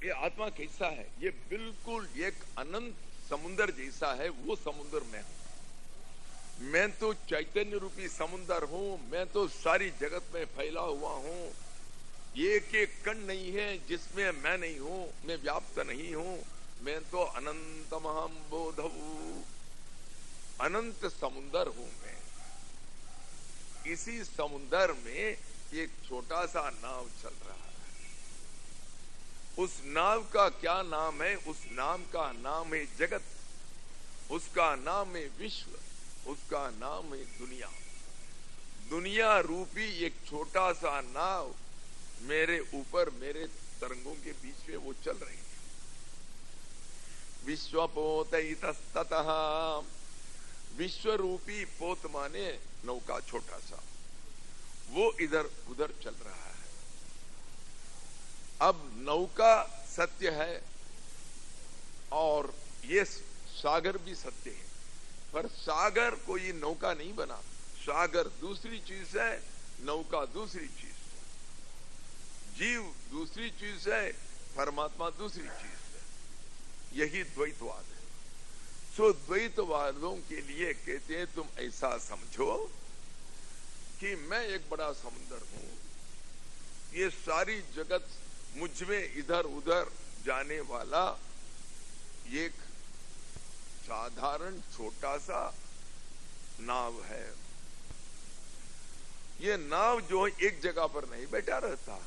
ये आत्मा कैसा है? ये बिल्कुल एक अनंत समुद्र जैसा है। वो समुद्र में हूं मैं, तो चैतन्य रूपी समुद्र हूं। मैं तो सारी जगत में फैला हुआ हूं। एक एक कण नहीं है जिसमें मैं नहीं हूं, मैं व्याप्त नहीं हूं। मैं तो अनंत महाबोधऊ, अनंत समुद्र हूं मैं। इसी समुद्र में एक छोटा सा नाव चल रहा है। उस नाव का क्या नाम है? उस नाम का नाम है जगत, उसका नाम है विश्व, उसका नाम है दुनिया। दुनिया रूपी एक छोटा सा नाव मेरे ऊपर, मेरे तरंगों के बीच में वो चल रही है। विश्वपोतैतस्ततः, विश्व रूपी पोत माने नौका छोटा सा, वो इधर उधर चल रहा है। अब नौका सत्य है और ये सागर भी सत्य है, पर सागर कोई नौका नहीं बना। सागर दूसरी चीज है, नौका दूसरी चीज है, जीव दूसरी चीज है, परमात्मा दूसरी चीज है। यही द्वैतवाद है। सो द्वैतवादों के लिए कहते हैं तुम ऐसा समझो कि मैं एक बड़ा समुद्र हूं, ये सारी जगत मुझ में इधर उधर जाने वाला एक साधारण छोटा सा नाव है। ये नाव जो एक जगह पर नहीं बैठा रहता,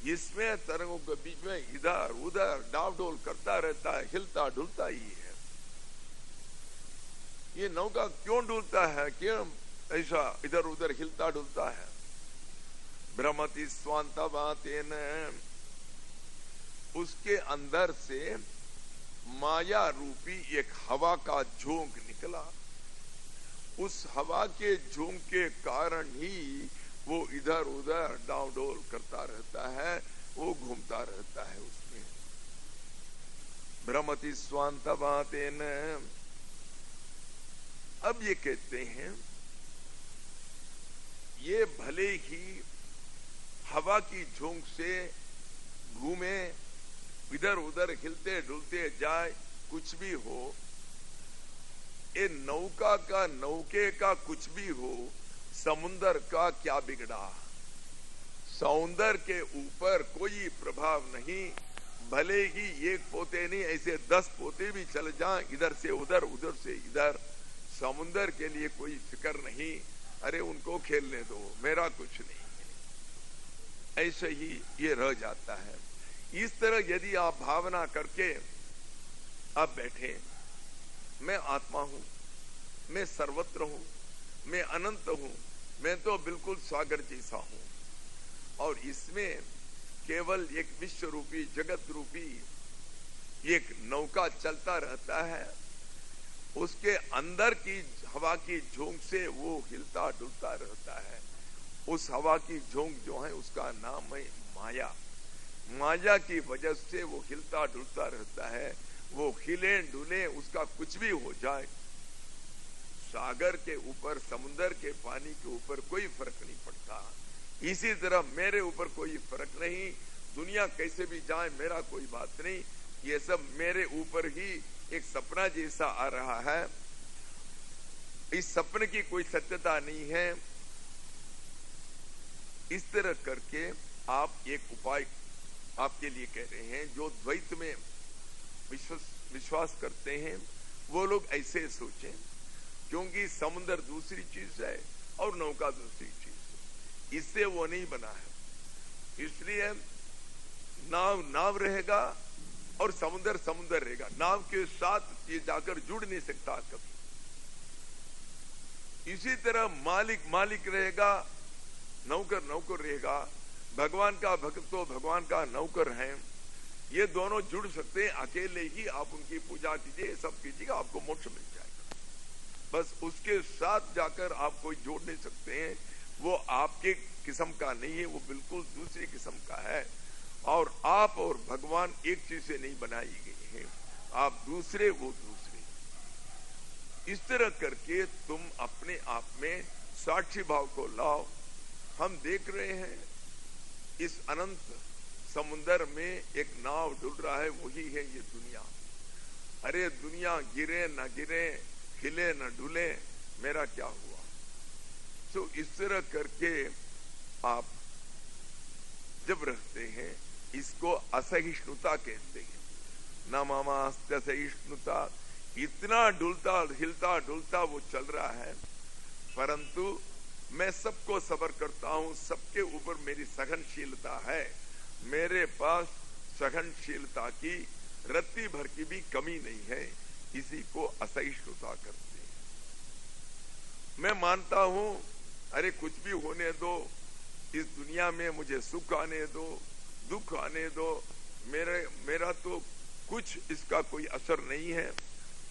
इसमें तरंगों के बीच में इधर उधर डावडोल करता रहता है, हिलता डुलता ही है। ये नौका क्यों डुलता है, क्यों ऐसा इधर उधर हिलता डुलता है? भ्रमति स्वांतवातेन, उसके अंदर से माया रूपी एक हवा का झोंक निकला। उस हवा के झोंक के कारण ही वो इधर उधर डावडोल करता रहता है, वो घूमता रहता है उसमें। भ्रमति स्वांतवातेन। अब ये कहते हैं ये भले ही हवा की झोंक से घूमे, इधर उधर हिलते डुलते जाए, कुछ भी हो, ये नौका का, नौके का कुछ भी हो, समुद्र का क्या बिगड़ा? समुद्र के ऊपर कोई प्रभाव नहीं। भले ही एक पोते नहीं, ऐसे 10 पोते भी चल जाएं, इधर से उधर उधर से इधर, समुद्र के लिए कोई फिक्र नहीं। अरे उनको खेलने दो, मेरा कुछ नहीं है, ऐसे ही ये रह जाता है। इस तरह यदि आप भावना करके आप बैठे, मैं आत्मा हूं, मैं सर्वत्र हूं, मैं अनंत हूं, मैं तो बिल्कुल सागर जैसा हूं, और इसमें केवल एक विश्व रूपी, जगत रूपी एक नौका चलता रहता है। उसके अंदर की हवा की झोंक से वो हिलता डुलता रहता है। उस हवा की झोंक जो है उसका नाम है माया। माया की वजह से वो हिलता डुलता रहता है। वो हिले डुले, उसका कुछ भी हो जाए, सागर के ऊपर, समुद्र के पानी के ऊपर कोई फर्क नहीं पड़ता। इसी तरह मेरे ऊपर कोई फर्क नहीं, दुनिया कैसे भी जाए मेरा कोई बात नहीं। ये सब मेरे ऊपर ही एक सपना जैसा आ रहा है। इस सपने की कोई सत्यता नहीं है। इस तरह करके आप एक उपाय आपके लिए कह रहे हैं। जो द्वैत में विश्वास करते हैं वो लोग ऐसे सोचें, क्योंकि समुद्र दूसरी चीज है और नौका दूसरी चीज है, इससे वो नहीं बना है। इसलिए नाव नाव रहेगा और समुद्र समुद्र रहेगा। नाव के साथ ये जाकर जुड़ नहीं सकता कभी। इसी तरह मालिक मालिक रहेगा, नौकर नौकर रहेगा। भगवान का भक्त तो भगवान का नौकर है। ये दोनों जुड़ सकते हैं। अकेले ही आप उनकी पूजा कीजिए, सब कीजिएगा, आपको मोक्ष मिल जाएगा। बस उसके साथ जाकर आप कोई जोड़ नहीं सकते हैं। वो आपके किस्म का नहीं है, वो बिल्कुल दूसरी किस्म का है। और आप और भगवान एक चीज से नहीं बनाई गई है, आप दूसरे, वो दूसरे। इस तरह करके तुम अपने आप में साक्षी भाव को लाओ। हम देख रहे हैं इस अनंत समुद्र में एक नाव डुल रहा है, वही है ये दुनिया। अरे दुनिया गिरे न गिरे, हिले न डुले, मेरा क्या हुआ। तो इस तरह करके आप जब रहते हैं, इसको असहिष्णुता कहते हैं। न मामास्त्य सहिष्णुता, इतना डुलता हिलता डुलता वो चल रहा है, परंतु मैं सबको सबर करता हूं, सबके ऊपर मेरी सहनशीलता है। मेरे पास सहनशीलता की रत्ती भर की भी कमी नहीं है। इसी को असहिष्णुता करते हैं। मैं मानता हूं, अरे कुछ भी होने दो, इस दुनिया में मुझे सुख आने दो, दुख आने दो, मेरा तो कुछ इसका कोई असर नहीं है।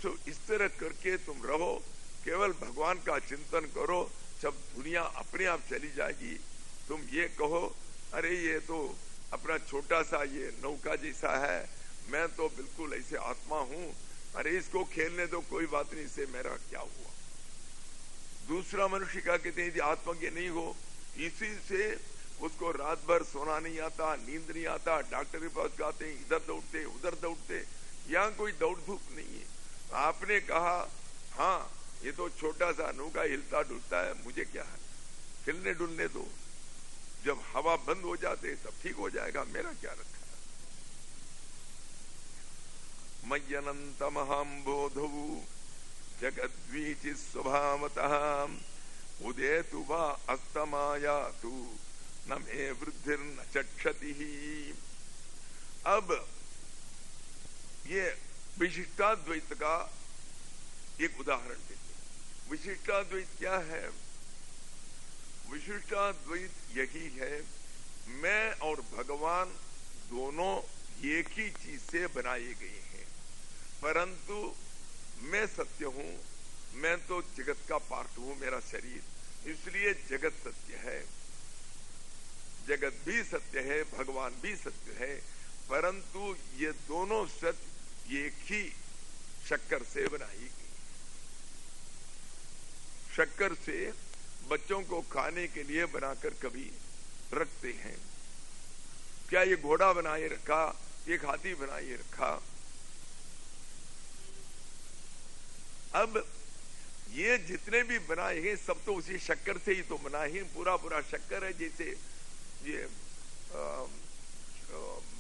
तो इस तरह करके तुम रहो, केवल भगवान का चिंतन करो, जब दुनिया अपने आप चली जाएगी। तुम ये कहो, अरे ये तो अपना छोटा सा ये नौका जैसा है, मैं तो बिल्कुल ऐसे आत्मा हूं, अरे इसको खेलने दो, कोई बात नहीं, इससे मेरा क्या हुआ। दूसरा मनुष्य क्या कहते हैं, यदि आत्मज्ञ नहीं हो, इसी से उसको रात भर सोना नहीं आता, नींद नहीं आता, डॉक्टर के पास जाते हैं, इधर दौड़ते उधर दौड़ते, यहाँ कोई दौड़ धूप नहीं है। आपने कहा हाँ ये तो छोटा सा नौका हिलता डुलता है, मुझे क्या है, हिलने डुलने दो, जब हवा बंद हो जाते तब ठीक हो जाएगा, मेरा क्या रखा है। मय्यनंतमहं बोधौ जगद्वीचि स्वभावतः उदेतु वा अस्तमायातु न मे वृद्धिर्न चक्षति। अब ये विशिष्टाद्वैत का एक उदाहरण देते हैं। विशिष्टाद्वैत क्या है? विशिष्टाद्वैत यही है, मैं और भगवान दोनों एक ही चीज से बनाए गए हैं, परंतु मैं सत्य हूं, मैं तो जगत का पार्ट हूं, मेरा शरीर, इसलिए जगत सत्य है, जगत भी सत्य है, भगवान भी सत्य है, परंतु ये दोनों सत्य एक ही शक्कर से बनाई गई। शक्कर से बच्चों को खाने के लिए बनाकर कभी रखते हैं, क्या ये घोड़ा बनाए रखा, एक हाथी बनाए रखा। अब ये जितने भी बनाए हैं सब तो उसी शक्कर से ही तो बनाए हैं, पूरा पूरा शक्कर है। जैसे ये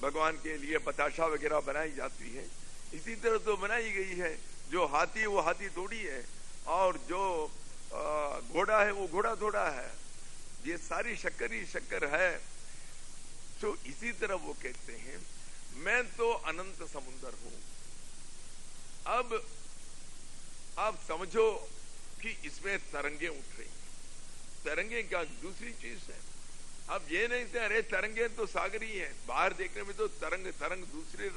भगवान के लिए बताशा वगैरह बनाई जाती है, इसी तरह तो बनाई गई है। जो हाथी है वो हाथी थोड़ी है, और जो घोड़ा है वो घोड़ा थोड़ा है, ये सारी शक्कर ही शक्कर है। तो इसी तरह वो कहते हैं, मैं तो अनंत समुद्र हूं। अब आप समझो कि इसमें तरंगे उठ रही हैं। तरंगे क्या दूसरी चीज है? अब ये नहीं थे, अरे तरंगे तो सागर ही है, बाहर देखने में तो तरंग दूसरे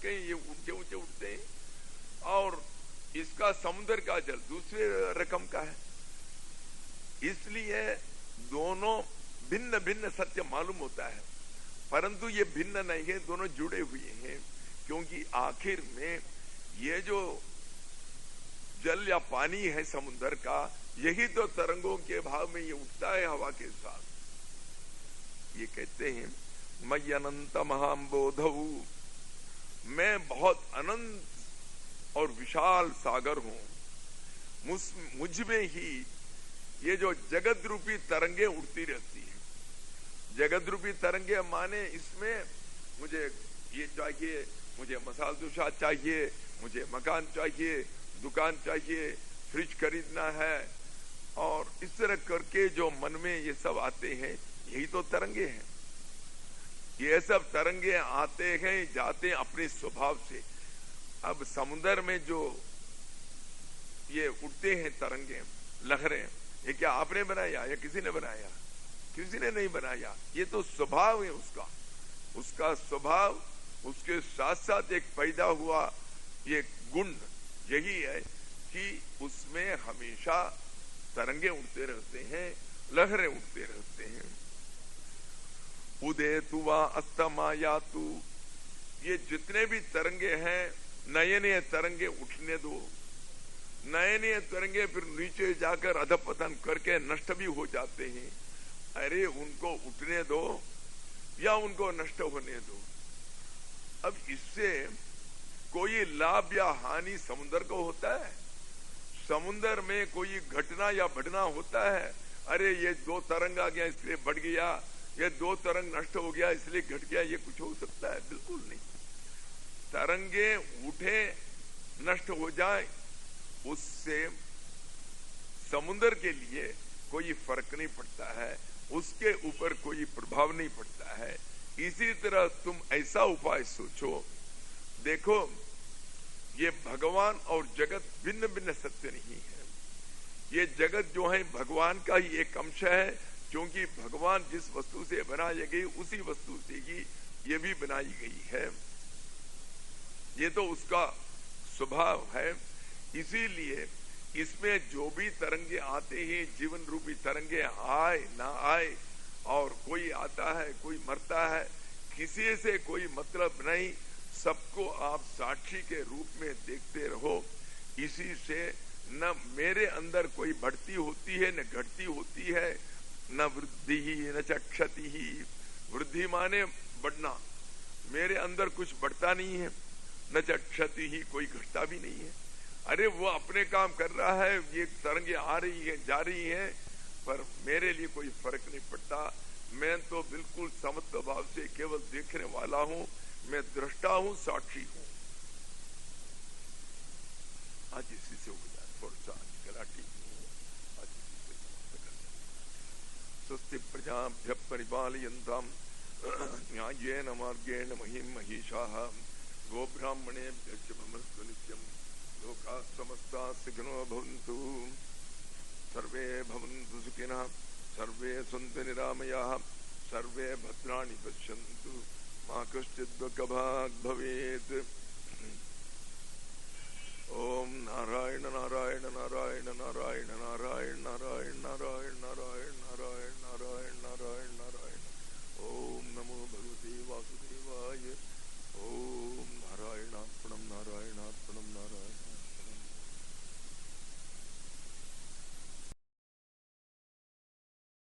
के ये ऊंचे ऊंचे उठते हैं, और इसका समुद्र का जल दूसरे रकम का है। इसलिए दोनों भिन्न भिन्न सत्य मालूम होता है, परंतु ये भिन्न नहीं है, दोनों जुड़े हुए हैं। क्योंकि आखिर में ये जो जल या पानी है समुद्र का, यही तो तरंगों के भाव में ये उठता है हवा के साथ। ये कहते हैं, मय्य अनंतमहं बोधौ, मैं बहुत अनंत और विशाल सागर हूं, मुझ में ही ये जो जगत रूपी तरंगे उठती रहती है। जगत रूपी तरंगे माने इसमें मुझे ये चाहिए, मुझे मसाला डोसा चाहिए, मुझे मकान चाहिए, दुकान चाहिए, फ्रिज खरीदना है, और इस तरह करके जो मन में ये सब आते हैं, यही तो तरंगे हैं। ये सब तरंगे आते हैं जाते हैं अपने स्वभाव से। अब समुद्र में जो ये उठते हैं तरंगे, लहरें, ये क्या आपने बनाया या किसी ने बनाया? किसी ने नहीं बनाया, ये तो स्वभाव है उसका। उसका स्वभाव, उसके साथ साथ एक पैदा हुआ ये गुण यही है कि उसमें हमेशा तरंगे उठते रहते हैं, लहरें उठते रहते हैं। उदेतु वा अस्तमायातु, ये जितने भी तरंगे हैं, नए नए तरंगे उठने दो। नए नए तरंगे फिर नीचे जाकर अधपतन करके नष्ट भी हो जाते हैं। अरे उनको उठने दो, या उनको नष्ट होने दो। अब इससे कोई लाभ या हानि समुद्र को होता है? समुद्र में कोई घटना या बढ़ना होता है? अरे ये 2 तरंग आ गया इसलिए बढ़ गया, ये 2 तरंग नष्ट हो गया इसलिए घट गया, ये कुछ हो सकता है? बिल्कुल नहीं। तरंगे उठे नष्ट हो जाए उससे समुद्र के लिए कोई फर्क नहीं पड़ता है, उसके ऊपर कोई प्रभाव नहीं पड़ता है। इसी तरह तुम ऐसा उपाय सोचो, देखो ये भगवान और जगत भिन्न भिन्न सत्य नहीं है। ये जगत जो है भगवान का ही एक अंश है, क्योंकि भगवान जिस वस्तु से बनाई गई उसी वस्तु से ही ये भी बनाई गई है। ये तो उसका स्वभाव है। इसीलिए इसमें जो भी तरंगे आते हैं, जीवन रूपी तरंगे आए ना आए, और कोई आता है कोई मरता है, किसी से कोई मतलब नहीं, सबको आप साक्षी के रूप में देखते रहो। इसी से न मेरे अंदर कोई बढ़ती होती है न घटती होती है, न वृद्धि ही न क्षति ही। वृद्धि माने बढ़ना, मेरे अंदर कुछ बढ़ता नहीं है, न क्षति ही, कोई घटता भी नहीं है। अरे वो अपने काम कर रहा है, ये तरंगे आ रही है जा रही है, पर मेरे लिए कोई फर्क नहीं पड़ता। मैं तो बिल्कुल समत्व भाव से केवल देखने वाला हूं, मैं दृष्टा हूं, साक्षी हूं। आज इसी से हो जाए, थोड़ा सा गलाटी आज इसी से समाप्त कर सकते। स्वस्ति प्रजाभ्य परिपालयन्ताम् न्याय्येन मार्गेण महीम् महिषाः गोब्राह्मणेभ्यः शुभमस्तु नित्यम्। लोकाः समस्ताः सुखिनो भवन्तु, सर्वे भवन्तु सुखिनः, सर्वे सन्तु निरामयाः, सर्वे भद्राणि पश्यन्तु, मा कश्चित् दुःखभाग् भवेत्।